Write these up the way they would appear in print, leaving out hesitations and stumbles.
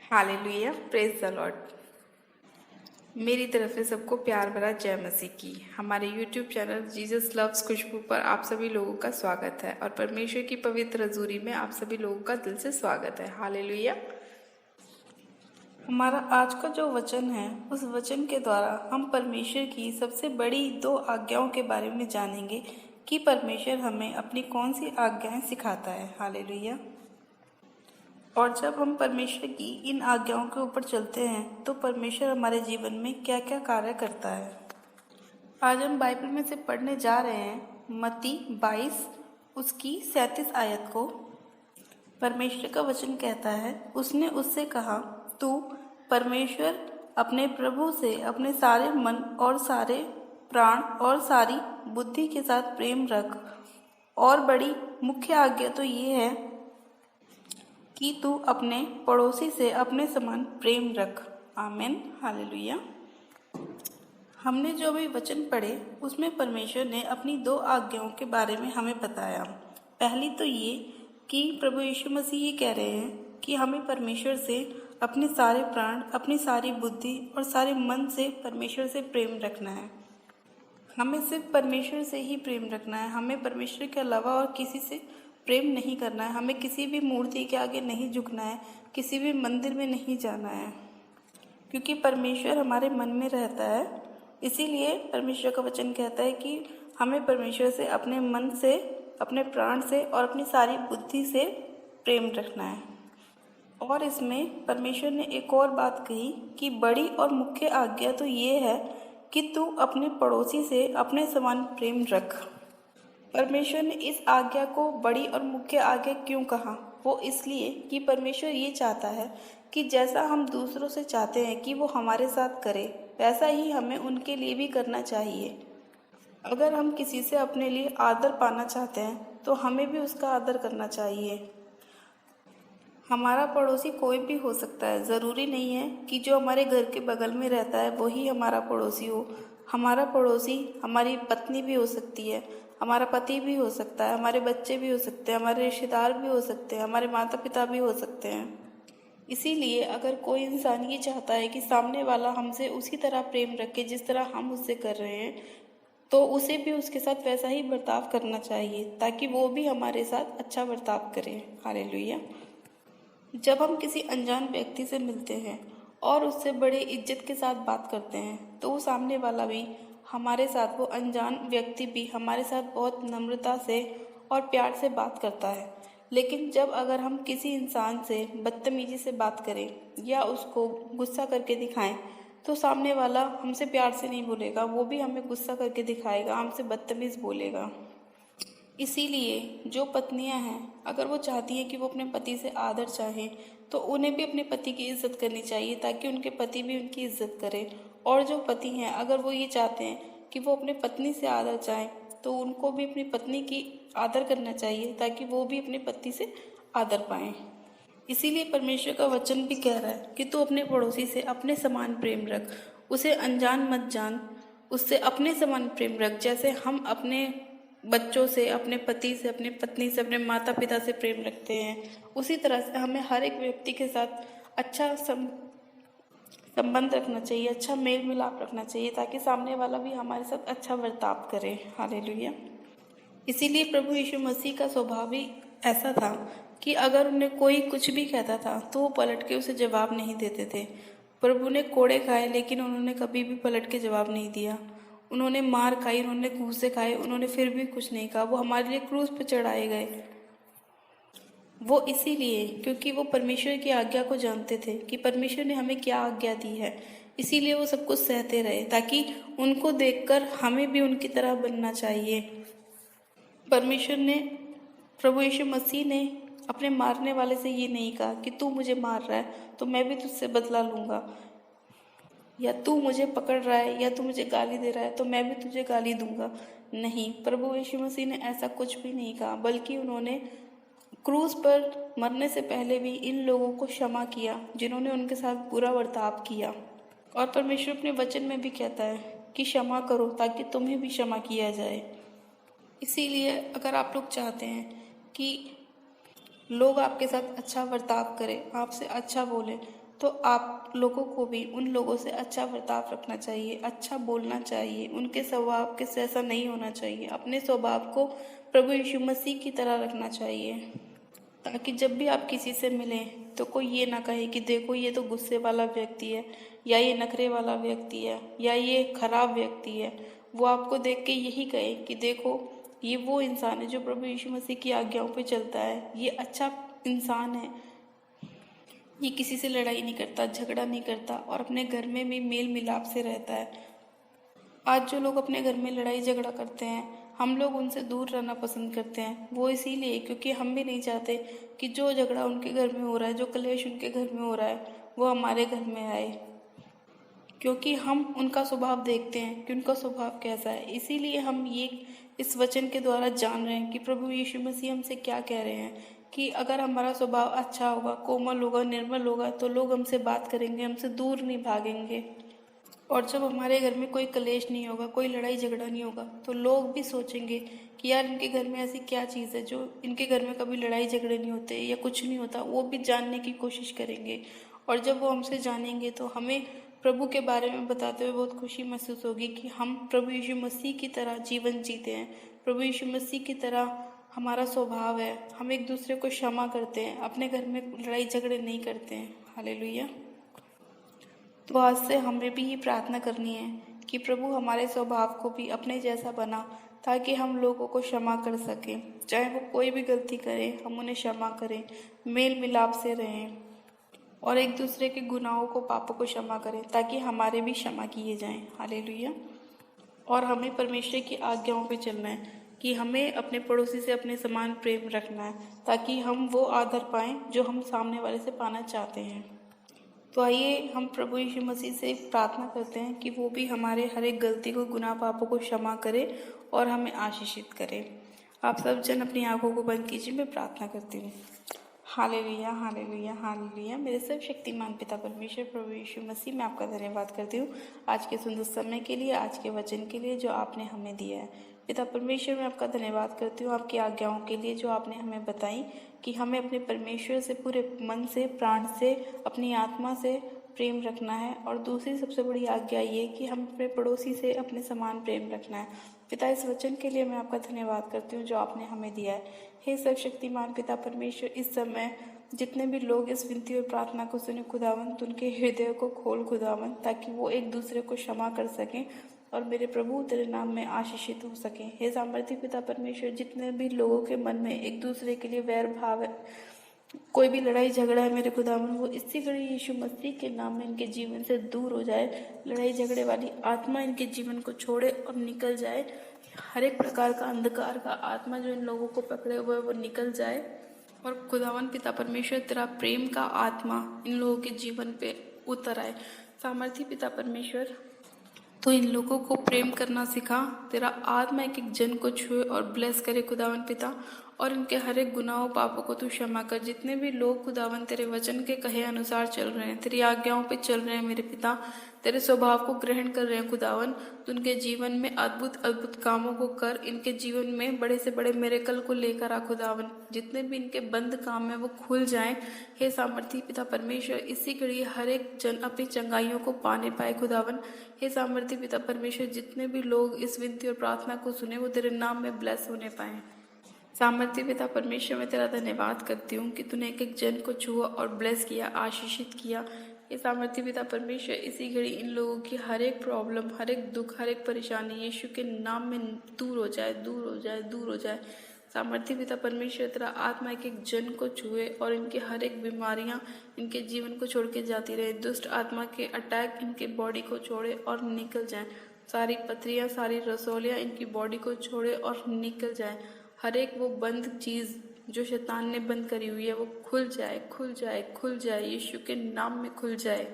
Hallelujah, praise the Lord. मेरी तरफ से सबको प्यार भरा जय मसीह की। हमारे YouTube चैनल जीसस लव्स खुशबू पर आप सभी लोगों का स्वागत है और परमेश्वर की पवित्र हजूरी में आप सभी लोगों का दिल से स्वागत है। हालेलुया। हमारा आज का जो वचन है उस वचन के द्वारा हम परमेश्वर की सबसे बड़ी 2 आज्ञाओं के बारे में जानेंगे कि परमेश्वर हमें अपनी कौन सी आज्ञाएं सिखाता है। हालेलुया। और जब हम परमेश्वर की इन आज्ञाओं के ऊपर चलते हैं तो परमेश्वर हमारे जीवन में क्या क्या कार्य करता है। आज हम बाइबल में से पढ़ने जा रहे हैं मत्ती 22 उसकी 37 आयत को। परमेश्वर का वचन कहता है, उसने उससे कहा, तू परमेश्वर अपने प्रभु से अपने सारे मन और सारे प्राण और सारी बुद्धि के साथ प्रेम रख, और बड़ी मुख्य आज्ञा तो ये है कि तू अपने पड़ोसी से अपने समान प्रेम रख। आमीन। हालेलुया। हमने जो भी वचन पढ़े उसमें परमेश्वर ने अपनी 2 आज्ञाओं के बारे में हमें बताया। पहली तो ये कि प्रभु यीशु मसीह ये कह रहे हैं कि हमें परमेश्वर से अपने सारे प्राण, अपनी सारी बुद्धि और सारे मन से परमेश्वर से प्रेम रखना है। हमें सिर्फ परमेश्वर से ही प्रेम रखना है। हमें परमेश्वर के अलावा और किसी से प्रेम नहीं करना है। हमें किसी भी मूर्ति के आगे नहीं झुकना है, किसी भी मंदिर में नहीं जाना है, क्योंकि परमेश्वर हमारे मन में रहता है। इसीलिए परमेश्वर का वचन कहता है कि हमें परमेश्वर से अपने मन से, अपने प्राण से और अपनी सारी बुद्धि से प्रेम रखना है। और इसमें परमेश्वर ने एक और बात कही कि बड़ी और मुख्य आज्ञा तो ये है कि तू अपने पड़ोसी से अपने समान प्रेम रख। परमेश्वर ने इस आज्ञा को बड़ी और मुख्य आज्ञा क्यों कहा? वो इसलिए कि परमेश्वर ये चाहता है कि जैसा हम दूसरों से चाहते हैं कि वो हमारे साथ करे, वैसा ही हमें उनके लिए भी करना चाहिए। अगर हम किसी से अपने लिए आदर पाना चाहते हैं तो हमें भी उसका आदर करना चाहिए। हमारा पड़ोसी कोई भी हो सकता है। ज़रूरी नहीं है कि जो हमारे घर के बगल में रहता है वही हमारा पड़ोसी हो। हमारा पड़ोसी हमारी पत्नी भी हो सकती है, हमारा पति भी हो सकता है, हमारे बच्चे भी हो सकते हैं, हमारे रिश्तेदार भी हो सकते हैं, हमारे माता पिता भी हो सकते हैं। इसीलिए अगर कोई इंसान ये चाहता है कि सामने वाला हमसे उसी तरह प्रेम रखे जिस तरह हम उससे कर रहे हैं, तो उसे भी उसके साथ वैसा ही बर्ताव करना चाहिए ताकि वो भी हमारे साथ अच्छा बर्ताव करे। हालेलुया। जब हम किसी अनजान व्यक्ति से मिलते हैं और उससे बड़े इज्जत के साथ बात करते हैं तो वो सामने वाला भी हमारे साथ, वो अनजान व्यक्ति भी हमारे साथ बहुत नम्रता से और प्यार से बात करता है। लेकिन जब अगर हम किसी इंसान से बदतमीजी से बात करें या उसको गुस्सा करके दिखाएं तो सामने वाला हमसे प्यार से नहीं बोलेगा, वो भी हमें गुस्सा करके दिखाएगा, हमसे बदतमीज बोलेगा। इसीलिए जो पत्नियां हैं, अगर वो चाहती हैं कि वो अपने पति से आदर चाहें तो उन्हें भी अपने पति की इज्जत करनी चाहिए ताकि उनके पति भी उनकी इज्जत करें। और जो पति हैं, अगर वो ये चाहते हैं कि वो अपने पत्नी से आदर चाहें तो उनको भी अपनी पत्नी की आदर करना चाहिए ताकि वो भी अपने पति से आदर पाएं। इसीलिए परमेश्वर का वचन भी कह रहा है कि तू अपने पड़ोसी से अपने समान प्रेम रख, उसे अनजान मत जान, उससे अपने समान प्रेम रख। जैसे हम अपने बच्चों से, अपने पति से, अपने पत्नी से, अपने माता पिता से प्रेम रखते हैं, उसी तरह से हमें हर एक व्यक्ति के साथ अच्छा संबंध रखना चाहिए, अच्छा मेल मिलाप रखना चाहिए ताकि सामने वाला भी हमारे साथ अच्छा बर्ताव करे। हालेलुया। इसीलिए प्रभु यीशु मसीह का स्वभाव ही ऐसा था कि अगर उन्हें कोई कुछ भी कहता था तो वो पलट के उसे जवाब नहीं देते थे। प्रभु ने कोड़े खाए लेकिन उन्होंने कभी भी पलट के जवाब नहीं दिया। उन्होंने मार खाई, उन्होंने घूंसे खाए, उन्होंने फिर भी कुछ नहीं कहा। वो हमारे लिए क्रूस पर चढ़ाए गए। वो इसीलिए क्योंकि वो परमेश्वर की आज्ञा को जानते थे कि परमेश्वर ने हमें क्या आज्ञा दी है। इसीलिए वो सब कुछ सहते रहे ताकि उनको देखकर हमें भी उनकी तरह बनना चाहिए। परमेश्वर ने, प्रभु यीशु मसीह ने अपने मारने वाले से ये नहीं कहा कि तू मुझे मार रहा है तो मैं भी तुझसे बदला लूँगा, या तू मुझे पकड़ रहा है या तू मुझे गाली दे रहा है तो मैं भी तुझे गाली दूंगा। नहीं, प्रभु यीशु मसीह ने ऐसा कुछ भी नहीं कहा, बल्कि उन्होंने क्रूस पर मरने से पहले भी इन लोगों को क्षमा किया जिन्होंने उनके साथ बुरा बर्ताव किया। और परमेश्वर अपने वचन में भी कहता है कि क्षमा करो ताकि तुम्हें भी क्षमा किया जाए। इसीलिए अगर आप लोग चाहते हैं कि लोग आपके साथ अच्छा बर्ताव करें, आपसे अच्छा बोलें, तो आप लोगों को भी उन लोगों से अच्छा बर्ताव रखना चाहिए, अच्छा बोलना चाहिए, उनके स्वभाव के से ऐसा नहीं होना चाहिए। अपने स्वभाव को प्रभु यीशु मसीह की तरह रखना चाहिए, ताकि जब भी आप किसी से मिलें तो कोई ये ना कहे कि देखो ये तो गुस्से वाला व्यक्ति है, या ये नखरे वाला व्यक्ति है, या ये खराब व्यक्ति है। वो आपको देख के यही कहे कि देखो ये वो इंसान है जो प्रभु यीशु मसीह की आज्ञाओं पे चलता है, ये अच्छा इंसान है, ये किसी से लड़ाई नहीं करता, झगड़ा नहीं करता और अपने घर में भी मेल मिलाप से रहता है। आज जो लोग अपने घर में लड़ाई झगड़ा करते हैं, हम लोग उनसे दूर रहना पसंद करते हैं। वो इसीलिए क्योंकि हम भी नहीं चाहते कि जो झगड़ा उनके घर में हो रहा है, जो क्लेश उनके घर में हो रहा है, वो हमारे घर में आए, क्योंकि हम उनका स्वभाव देखते हैं कि उनका स्वभाव कैसा है। इसीलिए हम ये इस वचन के द्वारा जान रहे हैं कि प्रभु यीशु मसीह हमसे क्या कह रहे हैं, कि अगर हमारा स्वभाव अच्छा होगा, कोमल होगा, निर्मल होगा, तो लोग हमसे बात करेंगे, हमसे दूर नहीं भागेंगे। और जब हमारे घर में कोई कलेश नहीं होगा, कोई लड़ाई झगड़ा नहीं होगा, तो लोग भी सोचेंगे कि यार इनके घर में ऐसी क्या चीज़ है जो इनके घर में कभी लड़ाई झगड़े नहीं होते या कुछ नहीं होता। वो भी जानने की कोशिश करेंगे, और जब वो हमसे जानेंगे तो हमें प्रभु के बारे में बताते हुए बहुत खुशी महसूस होगी कि हम प्रभु यीशु मसीह की तरह जीवन जीते हैं, प्रभु यीशु मसीह की तरह हमारा स्वभाव है, हम एक दूसरे को क्षमा करते हैं, अपने घर में लड़ाई झगड़े नहीं करते हैं। हालेलुया। तो आज से हमें भी ये प्रार्थना करनी है कि प्रभु हमारे स्वभाव को भी अपने जैसा बना, ताकि हम लोगों को क्षमा कर सकें। चाहे वो कोई भी गलती करें, हम उन्हें क्षमा करें, मेल मिलाप से रहें और एक दूसरे के गुनाहों को, पापों को क्षमा करें, ताकि हमारे भी क्षमा किए जाएं। हालेलुया। और हमें परमेश्वर की आज्ञाओं पे चलना है कि हमें अपने पड़ोसी से अपने समान प्रेम रखना है, ताकि हम वो आदर पाएं जो हम सामने वाले से पाना चाहते हैं। तो आइए हम प्रभु यीशु मसीह से प्रार्थना करते हैं कि वो भी हमारे हर एक गलती को, गुनाह पापों को क्षमा करे और हमें आशीषित करे। आप सब जन अपनी आंखों को बंद कीजिए, मैं प्रार्थना करती हूँ। Hallelujah, hallelujah, hallelujah. मेरे सर्वशक्तिमान पिता परमेश्वर प्रभु यीशु मसीह, मैं आपका धन्यवाद करती हूँ आज के सुंदर समय के लिए, आज के वचन के लिए जो आपने हमें दिया है। पिता परमेश्वर, मैं आपका धन्यवाद करती हूँ आपकी आज्ञाओं के लिए जो आपने हमें बताई, कि हमें अपने परमेश्वर से पूरे मन से, प्राण से, अपनी आत्मा से प्रेम रखना है। और दूसरी सबसे बड़ी आज्ञा ये कि हम अपने पड़ोसी से अपने समान प्रेम रखना है। पिता, इस वचन के लिए मैं आपका धन्यवाद करती हूँ जो आपने हमें दिया है। हे सर्वशक्तिमान पिता परमेश्वर, इस समय जितने भी लोग इस विनती और प्रार्थना को सुने खुदावंत, उनके हृदय को खोल खुदावंत, ताकि वो एक दूसरे को क्षमा कर सकें और मेरे प्रभु तेरे नाम में आशीषित हो सकें। हे सामर्थी पिता परमेश्वर, जितने भी लोगों के मन में एक दूसरे के लिए वैर भाव है, कोई भी लड़ाई झगड़ा है मेरे खुदावन, वो इसी घड़ी यीशु मसीह के नाम में इनके जीवन से दूर हो जाए। लड़ाई झगड़े वाली आत्मा इनके जीवन को छोड़े और निकल जाए। हर एक प्रकार का अंधकार का आत्मा जो इन लोगों को पकड़े हुए है वो निकल जाए। और खुदावन पिता परमेश्वर, तेरा प्रेम का आत्मा इन लोगों के जीवन पे उतर आए। सामर्थी पिता परमेश्वर, तो इन लोगों को प्रेम करना सिखा। तेरा आत्मा एक एक जन को छुए और ब्लेस करे खुदावन पिता, और इनके हर एक गुनाहों पापों को तू क्षमा कर। जितने भी लोग खुदावन तेरे वचन के कहे अनुसार चल रहे हैं, तेरी आज्ञाओं पे चल रहे हैं मेरे पिता, तेरे स्वभाव को ग्रहण कर रहे हैं खुदावन, तो उनके जीवन में अद्भुत अद्भुत कामों को कर, इनके जीवन में बड़े से बड़े मिरेकल को लेकर आ खुदावन। जितने भी इनके बंद काम है वो खुल जाएं। हे सामर्थी पिता परमेश्वर, इसी घड़ी हर एक जन अपनी चंगाइयों को पाने पाए खुदावन। हे सामर्थी पिता परमेश्वर, जितने भी लोग इस विनती और प्रार्थना को सुने वो तेरे नाम में ब्लेस होने पाए। सामर्थी पिता परमेश्वर, मैं तेरा धन्यवाद करती हूँ कि तूने एक एक जन को छुआ और ब्लेस किया, आशीषित किया। ये सामर्थी पिता परमेश्वर, इसी घड़ी इन लोगों की हर एक प्रॉब्लम, हर एक दुख, हर एक परेशानी यीशु के नाम में दूर हो जाए, दूर हो जाए, दूर हो जाए। सामर्थी पिता परमेश्वर, तेरा आत्मा एक एक जन को छुए और इनकी हर एक बीमारियां इनके जीवन को छोड़ के जाती रहे। दुष्ट आत्मा के अटैक इनके बॉडी को छोड़े और निकल जाए। सारी पथरियां, सारी रसौलियां इनकी बॉडी को छोड़े और निकल जाए। हर एक वो बंद चीज़ जो शैतान ने बंद करी हुई है वो खुल जाए, खुल जाए, खुल जाए, यीशु के नाम में खुल जाए।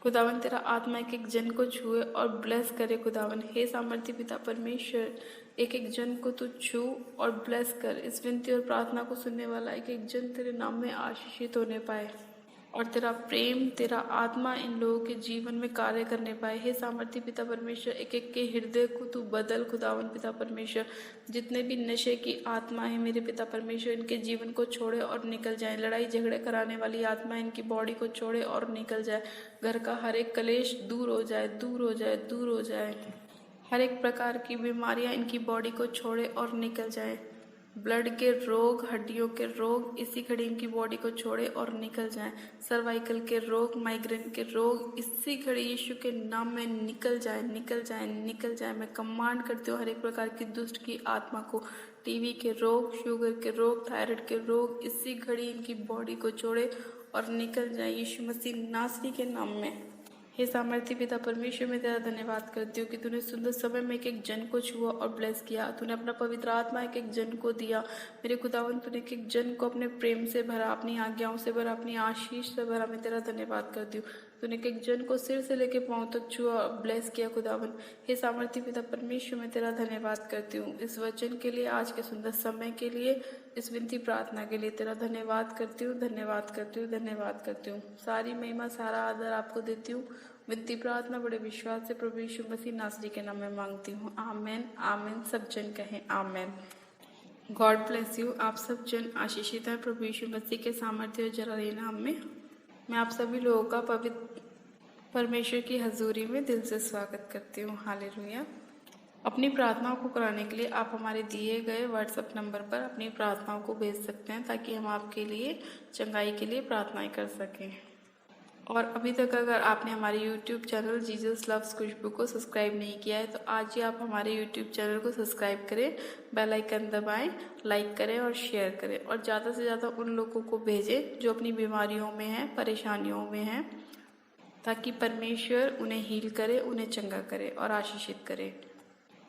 खुदावन, तेरा आत्मा एक एक जन को छुए और ब्लेस करे खुदावन। हे सामर्थी पिता परमेश्वर, एक एक जन को तू छू और ब्लेस कर। इस विनती और प्रार्थना को सुनने वाला एक एक जन तेरे नाम में आशीषित होने पाए। और तेरा प्रेम, तेरा आत्मा इन लोगों के जीवन में कार्य करने पाए। हे सामर्थी पिता परमेश्वर, एक एक के हृदय को तू बदल खुदावन पिता परमेश्वर। जितने भी नशे की आत्मा है मेरे पिता परमेश्वर, इनके जीवन को छोड़े और निकल जाए। लड़ाई झगड़े कराने वाली आत्मा इनकी बॉडी को छोड़े और निकल जाए। घर का हर एक कलेश दूर हो जाए, दूर हो जाए, दूर हो जाए। हर एक प्रकार की बीमारियां इनकी बॉडी को छोड़े और निकल जाए। ब्लड के रोग, हड्डियों के रोग इसी घड़ी इनकी बॉडी को छोड़े और निकल जाएं। सर्वाइकल के रोग, माइग्रेन के रोग इसी घड़ी यीशु के नाम में निकल जाए, निकल जाए, निकल जाए। मैं कमांड करती हूँ हर एक प्रकार की दुष्ट की आत्मा को। टीवी के रोग, शुगर के रोग, थायराइड के रोग इसी घड़ी इनकी बॉडी को छोड़े और निकल जाए यीशु मसीह नासरी के नाम में। हे सामर्थी पिता परमेश्वर, मैं तेरा धन्यवाद करती हूँ कि तूने सुंदर समय में एक एक जन को छुआ और ब्लेस किया। तूने अपना पवित्र आत्मा एक एक जन को दिया। मेरे खुदावन, तूने एक एक जन को अपने प्रेम से भरा, अपनी आज्ञाओं से भरा, अपनी आशीष से भरा। मैं तेरा धन्यवाद करती हूँ। तूने एक एक जन को सिर से लेके पांव तक छुआ और ब्लेस किया खुदावन। हे सामर्थी पिता परमेश्वर, मैं तेरा धन्यवाद करती हूँ इस वचन के लिए, आज के सुंदर समय के लिए, इस विनती प्रार्थना के लिए तेरा धन्यवाद करती हूँ, धन्यवाद करती हूँ, धन्यवाद करती हूँ। सारी महिमा, सारा आदर आपको देती हूँ। विनती प्रार्थना बड़े विश्वास से प्रभु यीशु मसीह नासरी के नाम में मांगती हूँ। आमेन, आमेन। सब जन कहें आमेन। God bless you. आप सब जन आशीषित हैं प्रभु यीशु मसीह के सामर्थ्य और जलाली नाम में। मैं आप सभी लोगों का पवित्र परमेश्वर की हजूरी में दिल से स्वागत करती हूँ। हालेलुया। अपनी प्रार्थनाओं को कराने के लिए आप हमारे दिए गए व्हाट्सएप नंबर पर अपनी प्रार्थनाओं को भेज सकते हैं, ताकि हम आपके लिए चंगाई के लिए प्रार्थनाएं कर सकें। और अभी तक अगर आपने हमारे YouTube चैनल जीसस लव्स खुशबू को सब्सक्राइब नहीं किया है तो आज ही आप हमारे YouTube चैनल को सब्सक्राइब करें, बेल आइकन दबाएं, लाइक करें और शेयर करें, और ज़्यादा से ज़्यादा उन लोगों को भेजें जो अपनी बीमारियों में हैं, परेशानियों में हैं, ताकि परमेश्वर उन्हें हील करे, उन्हें चंगा करे और आशीषित करे।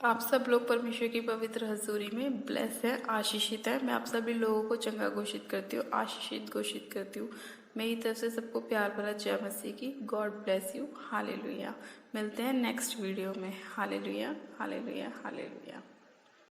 आप सब लोग परमेश्वर की पवित्र हजूरी में ब्लेस है, आशीषित है। मैं आप सभी लोगों को चंगा घोषित करती हूँ, आशीषित घोषित करती हूँ। मेरी तरफ से सबको प्यार भरा जय मसीह की। God bless you. हालेलुया। मिलते हैं नेक्स्ट वीडियो में। Hallelujah, hallelujah, hallelujah.